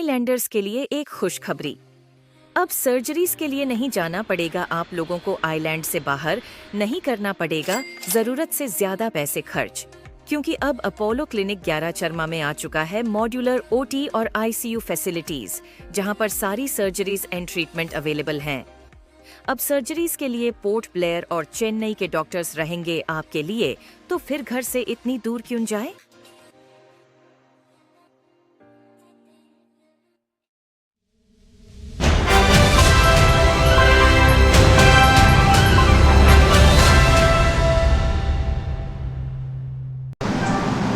आईलैंडर्स के लिए एक खुशखबरी। अब सर्जरीज के लिए नहीं जाना पड़ेगा आप लोगों को, आइलैंड से बाहर नहीं करना पड़ेगा जरूरत से ज्यादा पैसे खर्च, क्योंकि अब अपोलो क्लिनिक 11 चरमा में आ चुका है मॉड्यूलर ओटी और आईसीयू फैसिलिटीज, जहां पर सारी सर्जरीज एंड ट्रीटमेंट अवेलेबल हैं। अब सर्जरीज के लिए पोर्ट ब्लेयर और चेन्नई के डॉक्टर्स रहेंगे आपके लिए, तो फिर घर से इतनी दूर क्यों जाए।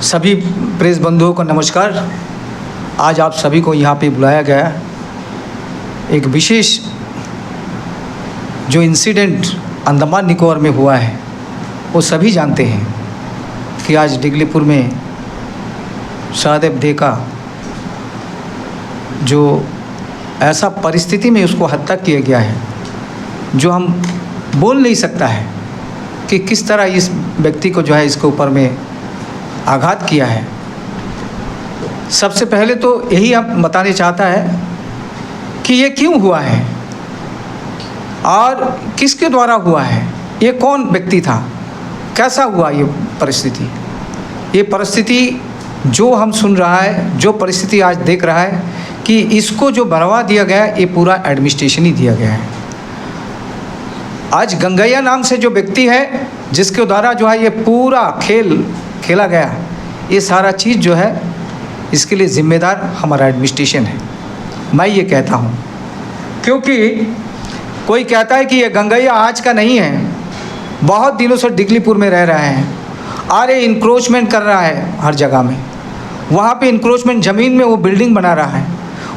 सभी प्रेस बंधुओं को नमस्कार। आज आप सभी को यहाँ पे बुलाया गया है। एक विशेष जो इंसिडेंट अंडमान निकोबार में हुआ है वो सभी जानते हैं कि आज डिगलीपुर में सहदेव डे का जो ऐसा परिस्थिति में उसको हत्या किया गया है, जो हम बोल नहीं सकता है कि किस तरह इस व्यक्ति को जो है इसके ऊपर में आघात किया है। सबसे पहले तो यही हम बताने चाहता है कि ये क्यों हुआ है और किसके द्वारा हुआ है, ये कौन व्यक्ति था, कैसा हुआ ये परिस्थिति। ये परिस्थिति जो हम सुन रहा है, जो परिस्थिति आज देख रहा है कि इसको जो बढ़ावा दिया गया है, ये पूरा एडमिनिस्ट्रेशन ही दिया गया है। आज गंगैया नाम से जो व्यक्ति है जिसके द्वारा जो है ये पूरा खेल खेला गया, ये सारा चीज़ जो है इसके लिए ज़िम्मेदार हमारा एडमिनिस्ट्रेशन है, मैं ये कहता हूँ। क्योंकि कोई कहता है कि ये गंगैया आज का नहीं है, बहुत दिनों से डिगलीपुर में रह रहे हैं और ये इंक्रोचमेंट कर रहा है हर जगह में। वहाँ पे इंक्रोचमेंट ज़मीन में वो बिल्डिंग बना रहा है,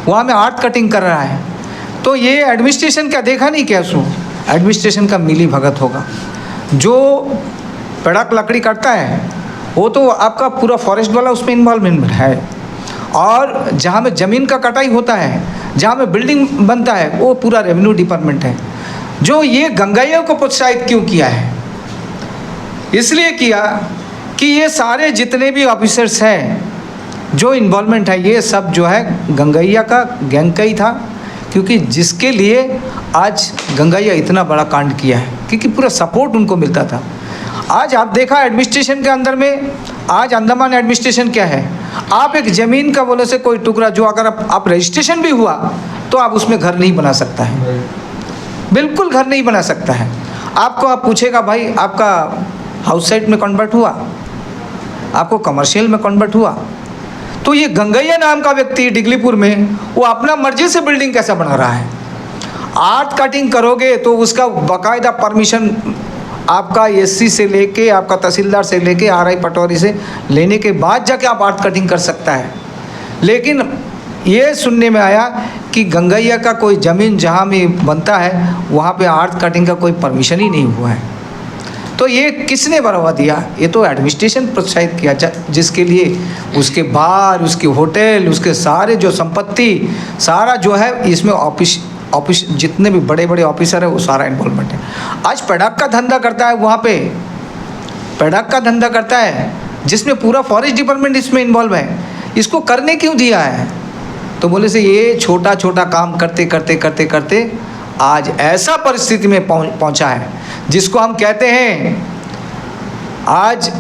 वहाँ में आर्ट कटिंग कर रहा है। तो ये एडमिनिस्ट्रेशन क्या देखा नहीं क्या उसको? एडमिनिस्ट्रेशन का मिली भगत होगा। जो पेड़क लकड़ी काटता है वो तो आपका पूरा फॉरेस्ट वाला उसमें इन्वॉल्वमेंट है, और जहाँ में ज़मीन का कटाई होता है, जहाँ में बिल्डिंग बनता है, वो पूरा रेवेन्यू डिपार्टमेंट है। जो ये गंगैया को प्रोत्साहित क्यों किया है? इसलिए किया कि ये सारे जितने भी ऑफिसर्स हैं जो इन्वॉल्वमेंट है, ये सब जो है गंगैया का गैंग का ही था। क्योंकि जिसके लिए आज गंगैया इतना बड़ा कांड किया है, क्योंकि पूरा सपोर्ट उनको मिलता था। आज आप देखा एडमिनिस्ट्रेशन के अंदर में, आज अंडमान एडमिनिस्ट्रेशन क्या है, आप एक ज़मीन का बोले से कोई टुकड़ा जो अगर आप रजिस्ट्रेशन भी हुआ तो आप उसमें घर नहीं बना सकता है, बिल्कुल घर नहीं बना सकता है। आपको आप पूछेगा भाई आपका हाउस साइट में कन्वर्ट हुआ, आपको कमर्शियल में कन्वर्ट हुआ, तो ये गंगैया नाम का व्यक्ति डिगलीपुर में वो अपना मर्जी से बिल्डिंग कैसा बना रहा है। आर्ट कटिंग करोगे तो उसका बाकायदा परमिशन आपका एससी से लेके, आपका तहसीलदार से लेके, आरआई पटवारी से लेने के बाद जाके आप आर्ट कटिंग कर सकता है। लेकिन ये सुनने में आया कि गंगैया का कोई ज़मीन जहाँ में बनता है वहाँ पे आर्ट कटिंग का कोई परमिशन ही नहीं हुआ है। तो ये किसने बढ़ावा दिया? ये तो एडमिनिस्ट्रेशन प्रोत्साहित किया, जिसके लिए उसके बार, उसके होटल, उसके सारे जो संपत्ति, सारा जो है इसमें ऑफिस जितने भी बड़े बड़े ऑफिसर है वो सारा इन्वॉल्वमेंट है। आज पेड़क का धंधा करता है, वहाँ पे पेड़क का धंधा करता है जिसमें पूरा फॉरेस्ट डिपार्टमेंट इसमें इन्वॉल्व है। इसको करने क्यों दिया है? तो बोले से ये छोटा छोटा काम करते करते करते करते आज ऐसा परिस्थिति में पहुँचा है, जिसको हम कहते हैं आज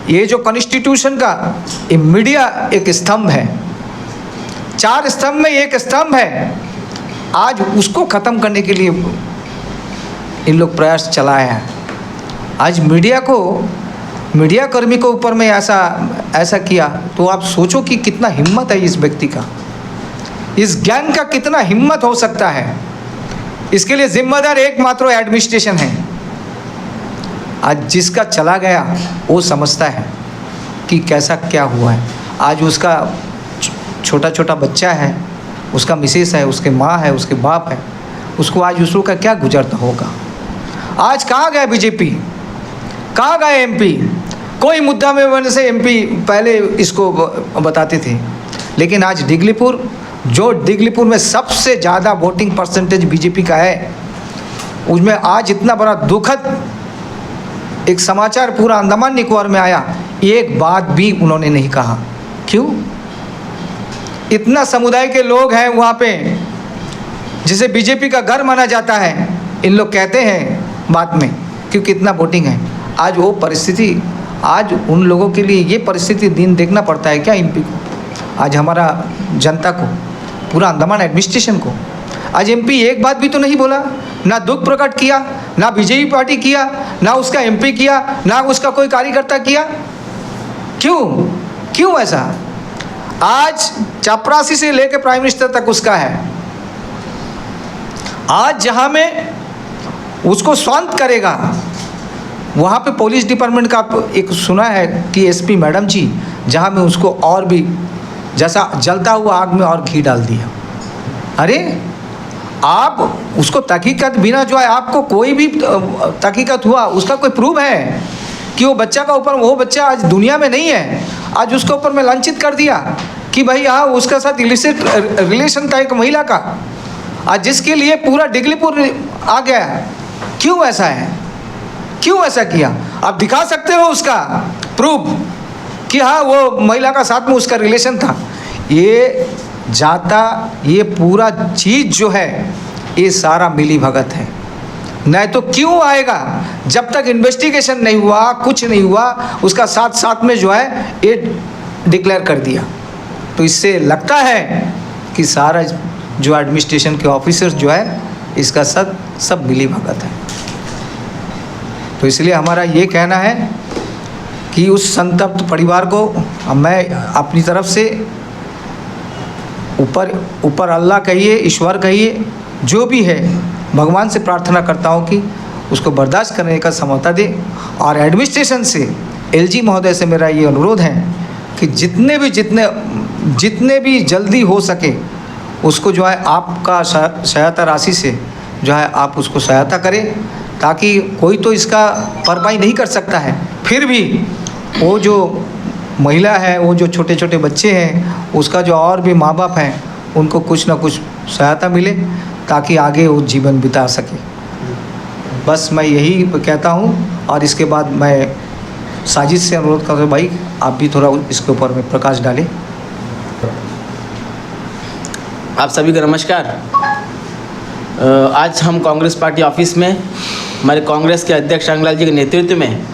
ये जो कॉन्स्टिट्यूशन का ये मीडिया एक स्तंभ है, 4 स्तंभ में एक स्तंभ है। आज उसको ख़त्म करने के लिए इन लोग प्रयास चलाए हैं। आज मीडिया कर्मी को ऊपर में ऐसा किया, तो आप सोचो कि कितना हिम्मत है इस व्यक्ति का, इस गैंग का कितना हिम्मत हो सकता है। इसके लिए जिम्मेदार एकमात्र एडमिनिस्ट्रेशन है। आज जिसका चला गया वो समझता है कि कैसा क्या हुआ है। आज उसका छोटा छोटा बच्चा है, उसका मिसेस है, उसके माँ है, उसके बाप है, उसको आज उसको का क्या गुजरता होगा। आज कहाँ गए बीजेपी, कहाँ गए एमपी? कोई मुद्दा में वजह से एमपी पहले इसको बताते थे, लेकिन आज डिगलीपुर, जो डिगलीपुर में सबसे ज़्यादा वोटिंग परसेंटेज बीजेपी का है, उसमें आज इतना बड़ा दुखद एक समाचार पूरा अंडमान निकोबार में आया, एक बात भी उन्होंने नहीं कहा। क्यों? इतना समुदाय के लोग हैं वहाँ पे, जिसे बीजेपी का घर माना जाता है, इन लोग कहते हैं बाद में क्योंकि इतना वोटिंग है। आज वो परिस्थिति, आज उन लोगों के लिए ये परिस्थिति दिन देखना पड़ता है क्या एमपी को? आज हमारा जनता को, पूरा अंडमान एडमिनिस्ट्रेशन को, आज एमपी एक बात भी तो नहीं बोला, ना दुख प्रकट किया, ना बीजेपी पार्टी किया, ना उसका एमपी किया, ना उसका कोई कार्यकर्ता किया। क्यों ऐसा? आज चपरासी से लेकर प्राइम मिनिस्टर तक उसका है। आज जहां में उसको शांत करेगा, वहाँ पे पुलिस डिपार्टमेंट का एक सुना है कि एसपी मैडम जी, जहाँ में उसको और भी जैसा जलता हुआ आग में और घी डाल दिया। अरे आप उसको तहकीकात बिना जो है, आपको कोई भी तहकीकात हुआ उसका कोई प्रूफ है कि वो बच्चा का ऊपर, वो बच्चा आज दुनिया में नहीं है, आज उसके ऊपर मैं लांछित कर दिया कि भाई हाँ उसके साथ इलिसिट रिलेशन था एक महिला का, आज जिसके लिए पूरा डिगलीपुर आ गया। क्यों ऐसा है? क्यों ऐसा किया? आप दिखा सकते हो उसका प्रूफ कि हाँ वो महिला का साथ में उसका रिलेशन था। ये जाता, ये पूरा चीज़ जो है ये सारा मिली भगत है। नहीं तो क्यों आएगा? जब तक इन्वेस्टिगेशन नहीं हुआ, कुछ नहीं हुआ, उसका साथ में जो है ये डिक्लेयर कर दिया। तो इससे लगता है कि सारा जो एडमिनिस्ट्रेशन के ऑफिसर्स जो है इसका सब मिली भगत है। तो इसलिए हमारा ये कहना है कि उस संतप्त परिवार को मैं अपनी तरफ से ऊपर अल्लाह कहिए, ईश्वर कहिए, जो भी है, भगवान से प्रार्थना करता हूँ कि उसको बर्दाश्त करने का क्षमता दे। और एडमिनिस्ट्रेशन से, एलजी महोदय से मेरा ये अनुरोध है कि जितने भी जल्दी हो सके उसको जो है आपका सहायता राशि से जो है आप उसको सहायता करें, ताकि कोई तो इसका भरपाई नहीं कर सकता है, फिर भी वो जो महिला है, वो जो छोटे छोटे बच्चे हैं, उसका जो और भी माँ बाप हैं, उनको कुछ ना कुछ सहायता मिले ताकि आगे वो जीवन बिता सके। बस मैं यही कहता हूँ। और इसके बाद मैं साजिद से अनुरोध करता हूँ, भाई आप भी थोड़ा इसके ऊपर में प्रकाश डालें। आप सभी को नमस्कार। आज हम कांग्रेस पार्टी ऑफिस में हमारे कांग्रेस के अध्यक्ष शांगलाल जी के नेतृत्व में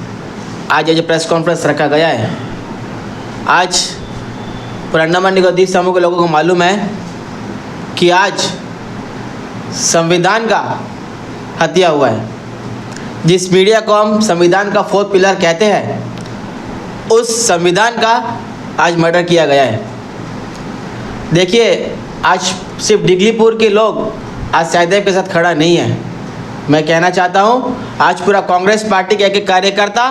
आज ये प्रेस कॉन्फ्रेंस रखा गया है। आज पूरे अंडमान निकोबार द्वीप समूह के लोगों को मालूम है कि आज संविधान का हत्या हुआ है। जिस मीडिया को हम संविधान का फोर्थ पिलर कहते हैं, उस संविधान का आज मर्डर किया गया है। देखिए, आज सिर्फ डिगलीपुर के लोग आज सहदेव के साथ खड़ा नहीं है। मैं कहना चाहता हूँ, आज पूरा कांग्रेस पार्टी के एक कार्यकर्ता,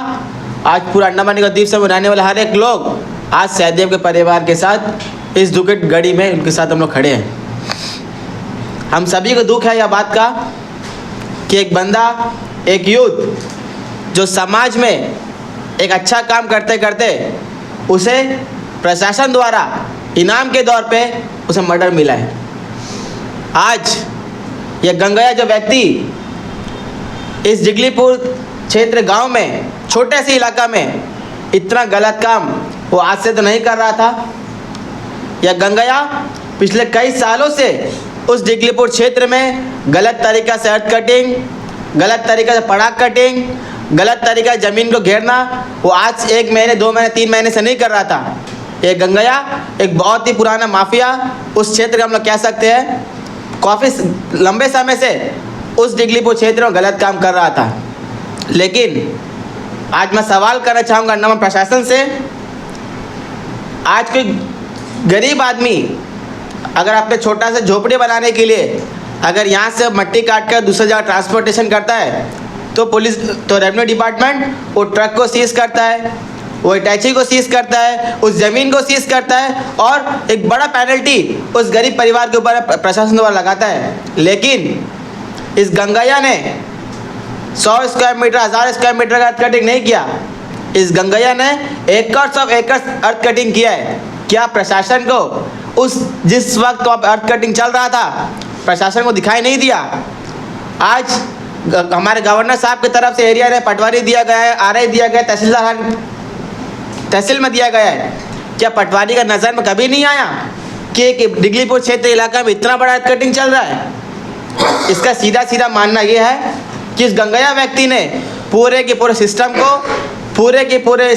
आज पूरा अंडमान निकोबार द्वीप समूह रहने वाले हर एक लोग आज सहदेव के परिवार के साथ इस दुखद घड़ी में उनके साथ हम लोग खड़े हैं। हम सभी को दुख है यह बात का कि एक बंदा, एक यूथ जो समाज में एक अच्छा काम करते करते उसे प्रशासन द्वारा इनाम के तौर पे उसे मर्डर मिला है। आज यह गंगैया जो व्यक्ति इस जिगलीपुर क्षेत्र गांव में, छोटे से इलाका में इतना गलत काम वो आज से तो नहीं कर रहा था। यह गंगैया पिछले कई सालों से उस जिगलीपुर क्षेत्र में गलत तरीक़ा से अर्थ कटिंग, गलत तरीक़ा से पड़ाक कटिंग, गलत तरीक़ा से ज़मीन को घेरना वो आज 1 महीने, 2 महीने, 3 महीने से नहीं कर रहा था। ये गंगैया एक बहुत ही पुराना माफिया उस क्षेत्र का हम लोग कह सकते हैं, काफ़ी लंबे समय से उस डिगलीपुर क्षेत्र में गलत काम कर रहा था। लेकिन आज मैं सवाल करना चाहूँगा अंडमान प्रशासन से, आज कोई गरीब आदमी अगर अपने छोटा सा झोपड़ी बनाने के लिए अगर यहाँ से मट्टी काट कर दूसरी जगह ट्रांसपोर्टेशन करता है तो पुलिस, तो रेवेन्यू डिपार्टमेंट वो ट्रक को सीज करता है, वो अटैची को सीज करता है, उस ज़मीन को सीज करता है और एक बड़ा पेनल्टी उस गरीब परिवार के ऊपर प्रशासन द्वारा लगाता है। लेकिन इस गंगैया ने 100 स्क्वायर मीटर, 1000 स्क्वायर मीटर का अर्थ कटिंग नहीं किया। इस गंगैया ने एकड़ ऑफ एकड़ अर्थ कटिंग किया है। क्या प्रशासन को उस जिस वक्त वहाँ अर्थ कटिंग चल रहा था प्रशासन को दिखाई नहीं दिया? आज हमारे गवर्नर साहब की तरफ से एरिया में पटवारी दिया गया है, आरआई दिया गया है, तहसील में दिया गया है। क्या पटवारी का नज़र में कभी नहीं आया कि डिगलीपुर क्षेत्र इलाका में इतना बड़ा कटिंग चल रहा है। इसका सीधा सीधा मानना ये है कि इस गंगैया व्यक्ति ने पूरे के पूरे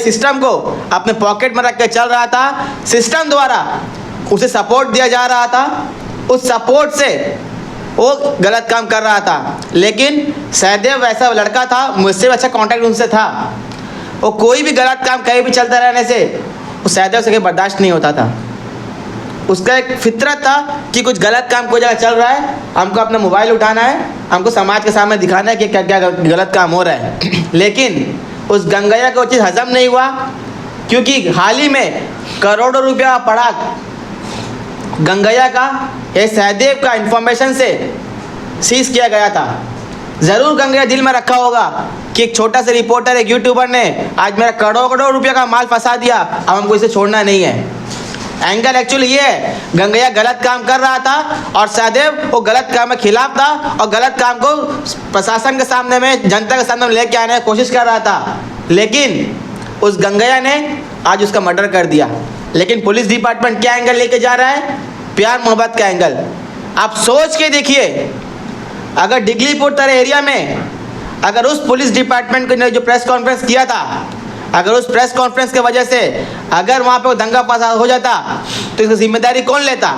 सिस्टम को अपने पॉकेट में रख के चल रहा था। सिस्टम द्वारा उसे सपोर्ट दिया जा रहा था, उस सपोर्ट से वो गलत काम कर रहा था। लेकिन सहदेव वैसा लड़का था, मुझसे अच्छा कांटेक्ट उनसे था। वो कोई भी गलत काम कहीं भी चलता रहने से उस सहदेव से कहीं बर्दाश्त नहीं होता था। उसका एक फितरत था कि कुछ गलत काम कोई जगह चल रहा है, हमको अपना मोबाइल उठाना है, हमको समाज के सामने दिखाना है कि क्या क्या गलत काम हो रहा है। लेकिन उस गंगैया को वो चीज़ हजम नहीं हुआ, क्योंकि हाल ही में करोड़ों रुपया पड़ा गंगैया का ये सहदेव का इंफॉर्मेशन से सीज किया गया था। ज़रूर गंगैया दिल में रखा होगा कि एक छोटा सा रिपोर्टर, एक यूट्यूबर ने आज मेरा करोड़ों रुपया का माल फंसा दिया, अब हमको इसे छोड़ना नहीं है। एंगल एक्चुअली ये है, गंगैया गलत काम कर रहा था और सहदेव वो गलत काम के खिलाफ था और गलत काम को प्रशासन के सामने में, जनता के सामने में लेके आने की कोशिश कर रहा था। लेकिन उस गंगैया ने आज उसका मर्डर कर दिया। लेकिन पुलिस डिपार्टमेंट क्या एंगल लेके जा रहा है? प्यार मोहब्बत का एंगल। आप सोच के देखिए, अगर डिगलीपुर तरह एरिया में अगर उस पुलिस डिपार्टमेंट ने जो प्रेस कॉन्फ्रेंस किया था, अगर उस प्रेस कॉन्फ्रेंस की वजह से अगर वहाँ पे दंगा फसाद हो जाता तो इसकी जिम्मेदारी कौन लेता?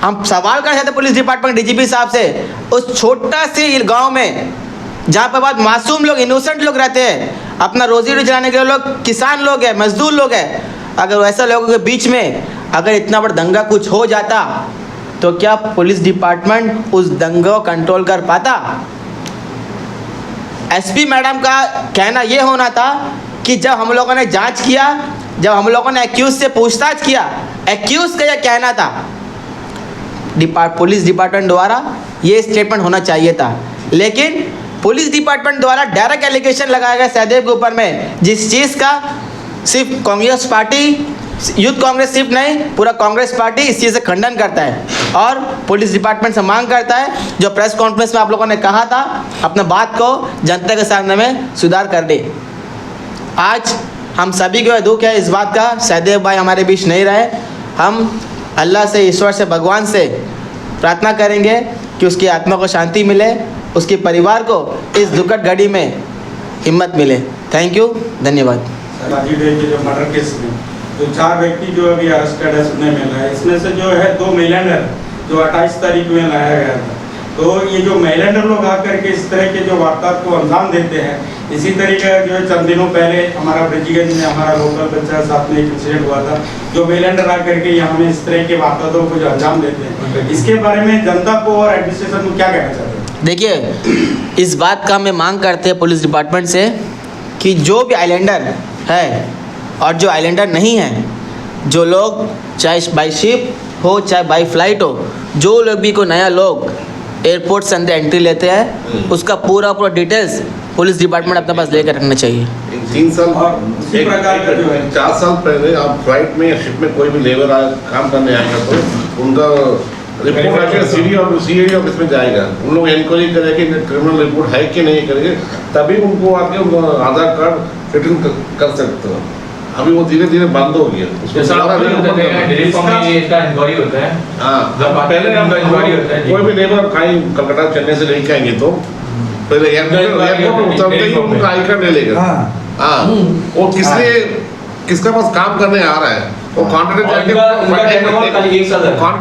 हम सवाल करना चाहते पुलिस डिपार्टमेंट डीजीपी साहब से, उस छोटा से गांव में जहाँ पर बहुत मासूम लोग, इनोसेंट लोग रहते हैं, अपना रोजी रोटी चलाने के लिए लोग किसान लोग हैं, मजदूर लोग हैं, अगर ऐसा लोगों के बीच में अगर इतना बड़ा दंगा कुछ हो जाता तो क्या पुलिस डिपार्टमेंट उस दंगा को कंट्रोल कर पाता? एसपी मैडम का कहना ये होना था कि जब हम लोगों ने जांच किया, जब हम लोगों ने एक्यूज से पूछताछ किया, एक्यूज का यह कहना था, पुलिस डिपार्टमेंट द्वारा ये स्टेटमेंट होना चाहिए था। लेकिन पुलिस डिपार्टमेंट द्वारा डायरेक्ट एलिगेशन लगाया गया सहदेव के ऊपर में, जिस चीज़ का सिर्फ कांग्रेस पार्टी, यूथ कांग्रेस सिर्फ नहीं, पूरा कांग्रेस पार्टी इस चीज़ से खंडन करता है और पुलिस डिपार्टमेंट से मांग करता है जो प्रेस कॉन्फ्रेंस में आप लोगों ने कहा था, अपने बात को जनता के सामने में सुधार कर दे। आज हम सभी को दुख है इस बात का, सहदेव भाई हमारे बीच नहीं रहे। हम अल्लाह से, ईश्वर से, भगवान से प्रार्थना करेंगे कि उसकी आत्मा को शांति मिले, उसके परिवार को इस दुखद घड़ी में हिम्मत मिले। थैंक यू, धन्यवाद। जो मर्डर केस में जो 4 व्यक्ति जो अभी अरेस्टेड है सुनने में मिला है, इसमें से जो है 2 मेलैंडर जो 28 तारीख में लाया गया था। तो ये जो मेलैंडर लोग आकर के इस तरह के जो वारदात को अंजाम देते हैं, इसी तरीके जो है चंद दिनों पहले हमारा ब्रिजगंज में हमारा लोकल पंचायत साथ में एक इंसिडेंट हुआ था, जो मेलैंडर आकर के यहाँ में इस तरह के वारदातों को जो अंजाम देते हैं, इसके बारे में जनता को और एडमिनिस्ट्रेशन को क्या कहना चाहते हैं? देखिए, इस बात का हमें मांग करते हैं पुलिस डिपार्टमेंट से कि जो भी आइलैंडर है और जो आइलैंडर नहीं है, जो लोग चाहे बाई शिप हो चाहे बाई फ्लाइट हो, जो लोग भी कोई नया लोग एयरपोर्ट से अंदर एंट्री लेते हैं, उसका पूरा डिटेल्स पुलिस डिपार्टमेंट अपने पास लेकर रखना चाहिए। 3 साल और 4 साल पहले आप फ्लाइट में या शिप में कोई भी लेबर काम करने आएगा तो उनका रिपोर्ट आके सीआईडी ऑफिस में जाएगा। उन लोग इंक्वायरी करेंगे कि क्रिमिनल रिपोर्ट है कि नहीं करेंगे, तभी उनको आके आधार कार्ड फिटिंग कर सकते हो। अभी वो धीरे धीरे बंद हो गया। पहले कोई भी लेबर कहीं कलकत्ता चेन्नई से लेके आएंगे तो पहले एयरपोर्ट उतरते ही उनका आई कार्ड ले लेगा। हाँ, वो किसके पास काम करने आ रहा है, वो कॉन्ट्रैक्टर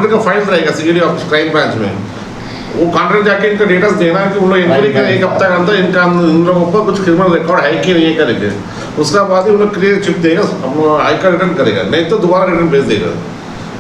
का फाइल रहेगा सीआईडी ऑफिस क्राइम ब्रांच में। वो कॉन्ट्रैक्टर जाके इनका डेटा देना है कि उन लोग इंक्वायरी करें 1 हफ्ते के अंदर इनका इन लोगों पर कुछ क्रिमिनल रिकॉर्ड है कि नहीं करेंगे। उसका बाद ही उन्हें क्लियर चिप देगा, आई कार्ड रिटर्न करेगा, नहीं तो दोबारा रिटर्न भेज देगा।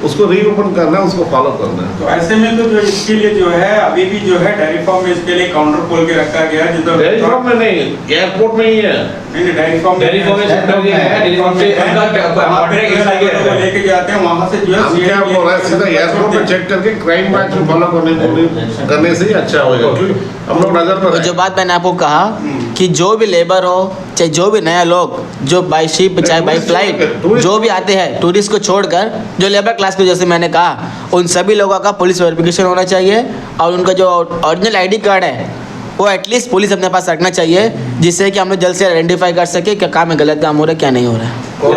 उसको रीओपन करना है, उसको फॉलो करना है। तो ऐसे में तो जो इसके लिए जो है अभी भी जो है डेयरी फार्म में इसके लिए काउंटर खोल के रखा गया है। जो डेयरी फार्म में नहीं, एयरपोर्ट में ही है। नहीं, डेयरी फार्म में सेंटर दिया है, डेयरी फार्म से उनका लेके जाते हैं, वहां से जो है हम क्या बोल रहे हैं, सीधा एयरपोर्ट में चेक करके क्राइम ब्रांच में फॉलो करने से ही अच्छा होगा। क्योंकि हम लोग नजर पर जो बात मैंने आपको कहा कि जो भी लेबर हो चाहे जो भी नया लोग जो बाई शिप चाहे बाई फ्लाइट जो भी आते हैं, टूरिस्ट को छोड़कर जो लेबर क्लास में, जैसे मैंने कहा, उन सभी लोगों का पुलिस वेरिफिकेशन होना चाहिए और उनका जो ओरिजिनल आईडी कार्ड है वो एटलीस्ट पुलिस अपने पास रखना चाहिए, जिससे कि हम लोग जल्द से आइडेंटिफाई कर सके क्या काम में गलत काम हो रहा है क्या नहीं हो रहा है। तो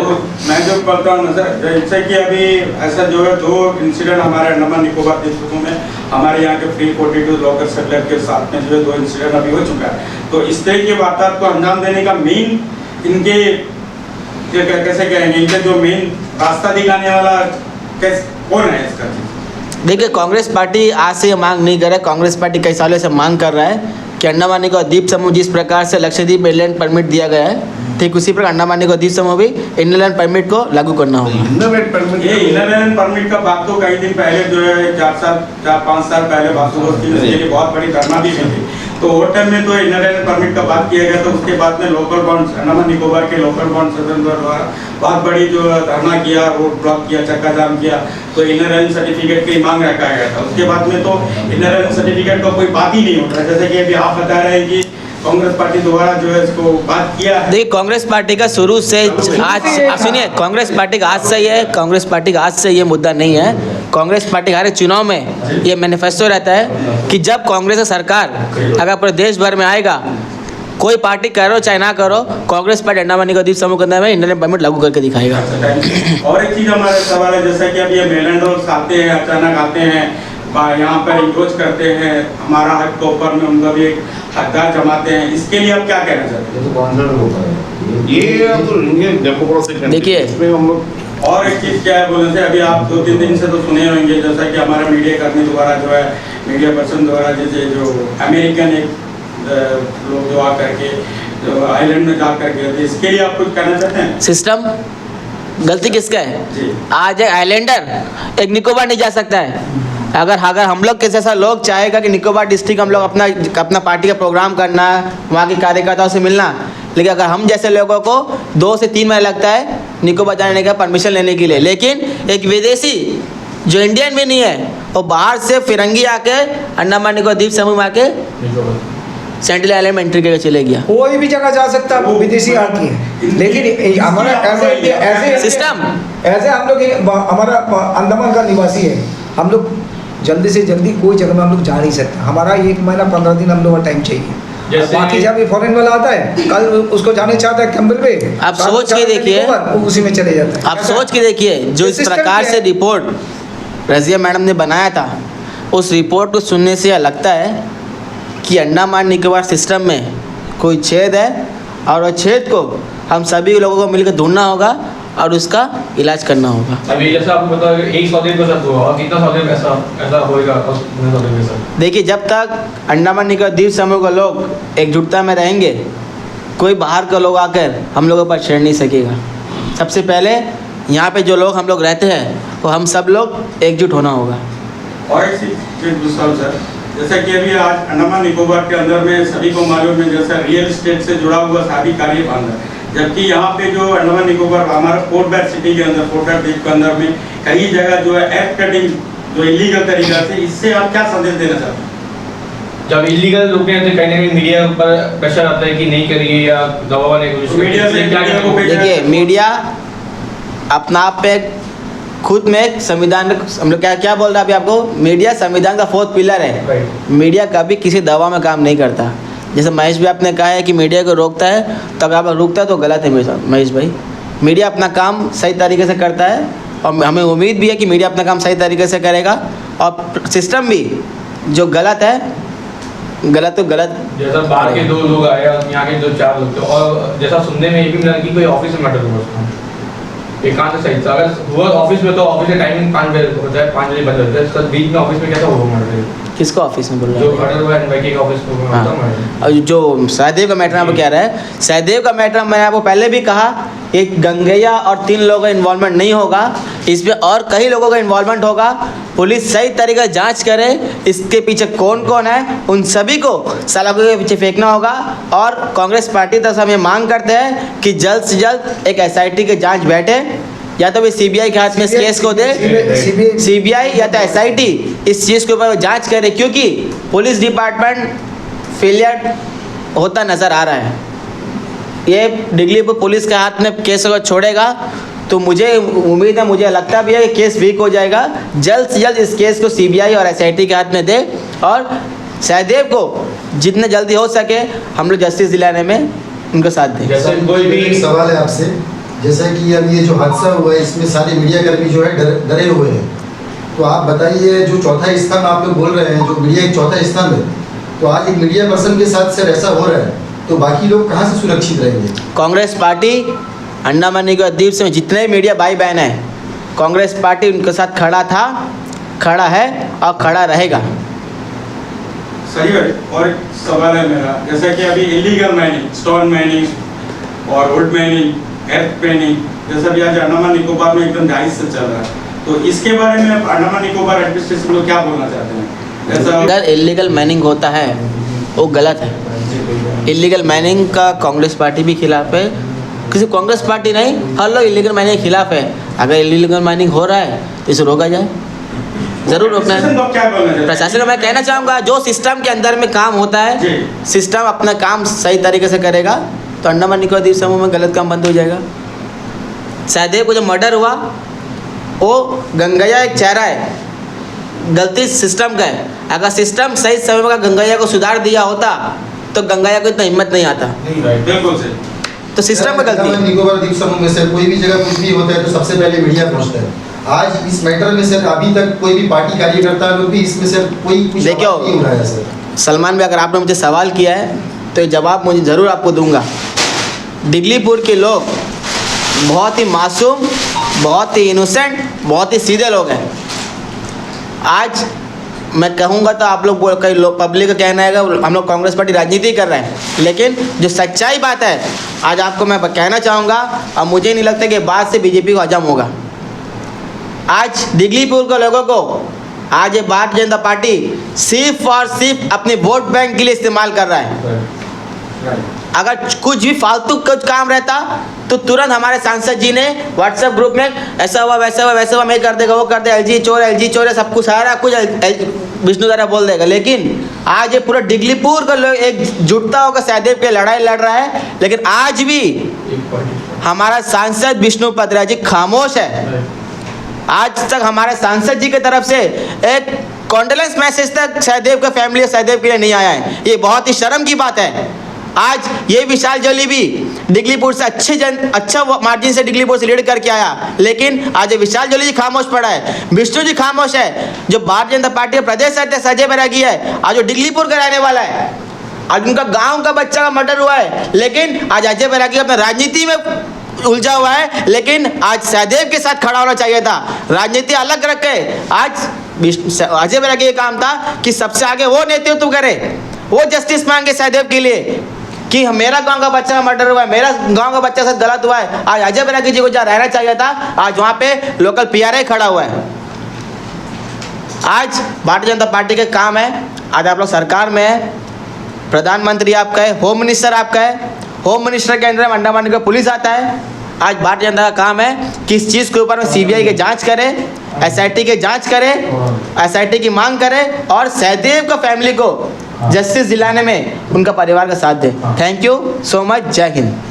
मैं जो बोलता हूँ ना सर, जैसे कि अभी ऐसा जो है 2 इंसिडेंट हमारे अंडमान निकोबार द्वीप समूह में हमारे यहाँ के फ्री 42 लोकल सेटलर के साथ में जो है 2 इंसिडेंट अभी हो चुका है। तो इस तरह की वारदात को अंजाम देने का मेन इनके कैसे कहेंगे, इनके जो मेन रास्ता दिखाने वाला कौन है इसका? देखिए, कांग्रेस पार्टी आज से ये मांग नहीं कर रहा है। कांग्रेस पार्टी कई सालों से मांग कर रहा है कि अंडमान निकोबार द्वीप समूह जिस प्रकार से लक्षद्वीप एयरलैंड परमिट दिया गया है, ठीक उसी प्रकार अंडमान निकोबार द्वीप समूह भी इनलैंड परमिट को लागू करना होगा। ये इनलैंड परमिट का बात तो कई दिन पहले जो है 4-5 साल पहले बासुगोस्ती में इसके लिए बहुत बड़ी धरना भी हुई थी। तो वो टाइम में तो इनलैंड परमिट का बात किया गया, तो उसके बाद में लोकल बॉन्ड अंडमान निकोबार के लोकल बॉन्ड सदन द्वारा बहुत बड़ी जो धरना किया, रोड ब्लॉक किया, चक्का जाम किया, तो इनलैंड सर्टिफिकेट की मांग रखा गया था। उसके बाद में तो इनलैंड सर्टिफिकेट का कोई बात ही नहीं होता, जैसे कि अभी आप बता रहे हैं कि कांग्रेस पार्टी द्वारा जो है इसको बात किया है। देखिए, कांग्रेस पार्टी का शुरू से आज सुनिए, कांग्रेस पार्टी का आज से ये कांग्रेस पार्टी का आज से ये मुद्दा नहीं है। कांग्रेस पार्टी हर चुनाव में ये मैनिफेस्टो रहता है कि जब कांग्रेस का सरकार अगर पूरे देश भर में आएगा, कोई पार्टी करो चाहे ना करो, कांग्रेस पार्टी अंडमान निकोबार द्वीप समूह के अंदर में इंडियन परमिट लागू करके दिखाएगा। और एक चीज हमारे सवाल है, जैसा कि अब ये मेलैंड रोड्स आते हैं, अचानक आते हैं, यहाँ पर इंक्रोच करते हैं, हमारा हक के ऊपर में उनका भी एक हकदार जमाते हैं, इसके लिए आप क्या कहना चाहते हैं? ये तो इंडियन डेमोक्रेसी देखिए, इसमें हम लोग और एक चीज़ क्या है बोले से, अभी आप 2-3 दिन से तो सुने होंगे, जैसा कि हमारा मीडिया कर्मी द्वारा जो है, मीडिया पर्सन द्वारा जैसे जो अमेरिकन एक लोग जो आकर के जो आइलैंड में जा करके, तो इसके लिए आप कुछ कहना चाहते हैं? सिस्टम गलती किसका है? जी। आज एक आइलैंडर एक निकोबार नहीं जा सकता है। अगर हम लोग के जैसा लोग चाहेगा कि निकोबार डिस्ट्रिक्ट हम लोग अपना पार्टी का प्रोग्राम करना, वहाँ के कार्यकर्ताओं से मिलना, लेकिन अगर हम जैसे लोगों को 2 से 3 महीने लगता है निकोबार जाने का परमिशन लेने के लिए, लेकिन एक विदेशी जो इंडियन भी नहीं है, वो बाहर से फिरंगी आके अंडमान निकोबार द्वीप समूह में आके सेंट्रल आइलैंड में एंट्री करके चले गया। कोई भी जगह जा सकता है, वो विदेशी आती है, लेकिन हमारा ऐसे सिस्टम ऐसे हम लोग हमारा अंडमान का निवासी है, हम लोग जल्दी से जल्दी कोई जगह में हम लोग जा नहीं सकते। हमारा 1 महीना 15 दिन हम लोग का टाइम चाहिए। बाकी जब फॉरेन वाला आता है, कल उसको जाने चाहता है कैंबल पे, आप सोच के देखिए, वो उसी में चले जाता है। आप सोच के देखिए, जो इस प्रकार से रिपोर्ट रजिया मैडम ने बनाया था, उस रिपोर्ट को सुनने से यह लगता है कि अंडमान निकोबार सिस्टम में कोई छेद है, और वह छेद को हम सभी लोगों को मिलकर ढूंढना होगा और उसका इलाज करना होगा। अभी जैसा आपको पता है एक सौदे के साथ हुआ, और कितना सौदे में ऐसा होएगा सौदे के साथ? देखिए, जब तक अंडमान निकोबार द्वीप समूह के लोग एकजुटता में रहेंगे, कोई बाहर का लोग आकर हम लोगों पर छेड़ नहीं सकेगा। सबसे पहले यहाँ पे जो लोग हम लोग रहते हैं, वो हम सब लोग एकजुट होना होगा। और एक चीज दूसरा सर, जैसा कि अभी आज अंडमान निकोबार के अंदर में सभी को मालूम है, जैसा रियल एस्टेट से जुड़ा हुआ सभी कार्य बंद है, जबकि यहाँ पे जो अंडमान निकोबार हमारा पोर्ट ब्लेयर सिटी के अंदर, पोर्ट ब्लेयर द्वीप के अंदर में कई जगह जो है एक्ट कटिंग जो इलीगल तरीका से, इससे आप क्या संदेश देना चाहते हैं? जब इलीगल रुकते हैं तो कहीं ना कहीं मीडिया पर प्रेशर आता है कि नहीं करिए या दबाने की कोशिश मीडिया से क्या देखिए, मीडिया अपना आप पे खुद में एक संविधान, हम लोग क्या बोल रहे हैं अभी आपको, मीडिया संविधान का 4th पिलर है। मीडिया कभी किसी दबाव में काम नहीं करता। जैसे महेश भी आपने कहा है कि मीडिया को रोकता है, तो अगर आप रुकता है तो गलत है महेश भाई। मीडिया अपना काम सही तरीके से करता है, और हमें उम्मीद भी है कि मीडिया अपना काम सही तरीके से करेगा, और सिस्टम भी जो गलत है, गलत तो गलत। जैसा बाहर के 2 लोग आए, यहाँ के 2-4 लोग थे, और जैसा सुनने में ये भी मिला कि कोई ऑफिस में मर्डर हुआ उसका, एकांत सही था। अगर हुआ ऑफिस में तो ऑफिस का टाइमिंग 5 बजे होता है, 5 बजे बंद होता है, तो बीच में ऑफिस में कैसा हुआ मर्डर? किसको ऑफिस में बोल रहे जो हैं? मर्डर हुआ एनवाईके का ऑफिस में होता मर्डर। और जो सहदेव का मैटर आपको कह रहा है, सहदेव का मैटर मैंने आपको पहले भी कहा, एक गंगैया और 3 लोगों का इन्वॉल्वमेंट नहीं होगा, इसमें और कई लोगों का इन्वॉल्वमेंट होगा। पुलिस सही तरीके से जांच करे, इसके पीछे कौन कौन है, उन सभी को सलाखों के पीछे फेंकना होगा। और कांग्रेस पार्टी तरफ से हम ये मांग करते हैं कि जल्द से जल्द एक SIT की जाँच बैठे, या तो भी CBI के हाथ में इस केस को दे, CBI या तो SIT इस चीज़ के ऊपर जांच करे, क्योंकि पुलिस डिपार्टमेंट फेलियर होता नज़र आ रहा है। ये डिगलीपुर पुलिस के हाथ में केस अगर छोड़ेगा तो मुझे उम्मीद है, मुझे लगता भी है कि केस वीक हो जाएगा। जल्द से जल्द इस केस को CBI और SIT के हाथ में दे, और सहदेव को जितने जल्दी हो सके हम लोग जस्टिस दिलाने में उनका साथ दें। जैसे कोई भी एक सवाल है आपसे जैसा कि अब ये जो हादसा हुआ है इसमें सारे मीडिया कर्मी जो है डरे हुए हैं। तो आप बताइए, जो चौथा स्तंभ आप लोग बोल रहे हैं, जो मीडिया एक चौथा स्तंभ है, तो आज एक मीडिया पर्सन के साथ सर ऐसा हो रहा है, तो बाकी लोग कहाँ से सुरक्षित रहेंगे? कांग्रेस पार्टी अंडमान निकोबार द्वीप समूह जितने मीडिया भाई बहन हैं, कांग्रेस पार्टी उनके साथ खड़ा था, खड़ा है और खड़ा रहेगा। सही है। और एक सवाल है मेरा, जैसा कि अभी इलीगल माइनिंग, स्टोन माइनिंग और वुड माइनिंग, एर्थ माइनिंग, जैसा भी आज अंडमान निकोबार में एकदम जायज से चल रहा है, तो इसके बारे में अंडमान निकोबार एडमिनिस्ट्रेशन लोग क्या बोलना चाहते हैं? अगर इलीगल माइनिंग होता है वो गलत है। इलीगल माइनिंग का कांग्रेस पार्टी भी खिलाफ है, किसी कांग्रेस पार्टी नहीं, हर लोग इलीगल माइनिंग के खिलाफ है। अगर इलीगल माइनिंग हो रहा है तो इसे रोका जाए, जरूर रोकना है। प्रशासन को मैं कहना चाहूँगा, जो सिस्टम के अंदर में काम होता है, सिस्टम अपना काम सही तरीके से करेगा तो अंडमान निकोबार द्वीप समूह में गलत काम बंद हो जाएगा। सहदेव को जो मर्डर हुआ वो गंगैया एक चेहरा है, गलती सिस्टम का है। अगर सिस्टम सही समय में गंगैया को सुधार दिया होता तो गंगैया को इतना हिम्मत नहीं आता। बिल्कुल से तो सिस्टम में गलती है। निकोबार द्वीप समूह में सर कोई भी जगह कुछ भी होता है तो सबसे पहले मीडिया पहुंचता है। आज इस मैटर में सर अभी तक कोई भी पार्टी कार्यकर्ता लोग भी इसमें सर कोई कुछ देखियो, नहीं उठाया सर। सलमान भाई, अगर आपने मुझे सवाल किया है तो ये जवाब मुझे ज़रूर आपको दूंगा। डिगलीपुर के लोग बहुत ही मासूम, बहुत ही इनोसेंट, बहुत ही सीधे लोग हैं। आज मैं कहूँगा तो आप लोग कई लोग पब्लिक का कहना है हम लोग कांग्रेस पार्टी राजनीति कर रहे हैं, लेकिन जो सच्चाई बात है आज आपको मैं कहना चाहूँगा, और मुझे नहीं लगता कि बात से बीजेपी को हजम होगा। आज डिगलीपुर के लोगों को आज ये भारतीय जनता पार्टी सिर्फ और सिर्फ अपने वोट बैंक के लिए इस्तेमाल कर रहा है। अगर कुछ भी फालतू कुछ काम रहता तो तुरंत हमारे सांसद जी ने व्हाट्सएप ग्रुप में ऐसा हुआ वैसा हुआ वैसा हुआ, मैं कर देगा वो कर देगा, एलजी चोर है, सब कुछ सारा कुछ विष्णु द्वारा बोल देगा। लेकिन आज ये पूरा डिगलीपुर का लोग एक जुटता होकर सहदेव के लड़ाई लड़ रहा है, लेकिन आज भी हमारा सांसद विष्णु पत्रा जी खामोश है। आज तक हमारे सांसद जी की तरफ से एक कॉन्डोलेंस मैसेज तक सहदेव के फैमिली और सहदेव के लिए नहीं आया है। ये बहुत ही शर्म की बात है। आज ये विशाल जोली भी डिगलीपुर से अच्छा मार्जिन से डिगलीपुर से लीड करके आया, लेकिन आज ये विशाल जोली जी खामोश पड़ा है, विष्णु जी खामोश है। जो भारतीय जनता पार्टी के प्रदेश अध्यक्ष अजय बैरागी है, आज वो डिगलीपुर का रहने वाला है, आज उनका गाँव का बच्चा का मर्डर हुआ है, लेकिन आज अजय बैरागी अपना राजनीति में उलझा हुआ है। लेकिन आज सहदेव के साथ खड़ा होना चाहिए था, राजनीति अलग रख के। आज अजय बैरागी का काम था कि सबसे आगे वो नेतृत्व करे, वो जस्टिस मांगे सहदेव के लिए कि मेरा गांव का बच्चा का मर्डर हुआ है, मेरा गांव का बच्चा साथ गलत हुआ है। आज अजय बैरागी जी को जहाँ रहना चाहिए था, आज वहाँ पे लोकल पीआरआई खड़ा हुआ है। आज भारतीय जनता पार्टी के काम है, आज आप लोग सरकार में है, प्रधानमंत्री आपका है, होम मिनिस्टर आपका है, होम मिनिस्टर के अंदर अंडमान निकोबार पुलिस आता है। आज भारतीय जनता का काम है कि इस चीज़ के ऊपर में सीबीआई की जांच करे, एसआईटी की जांच करे, एसआईटी की मांग करे और सहदेव का फैमिली को जस्टिस दिलाने में उनका परिवार का साथ दे। Thank you so much. जय हिंद।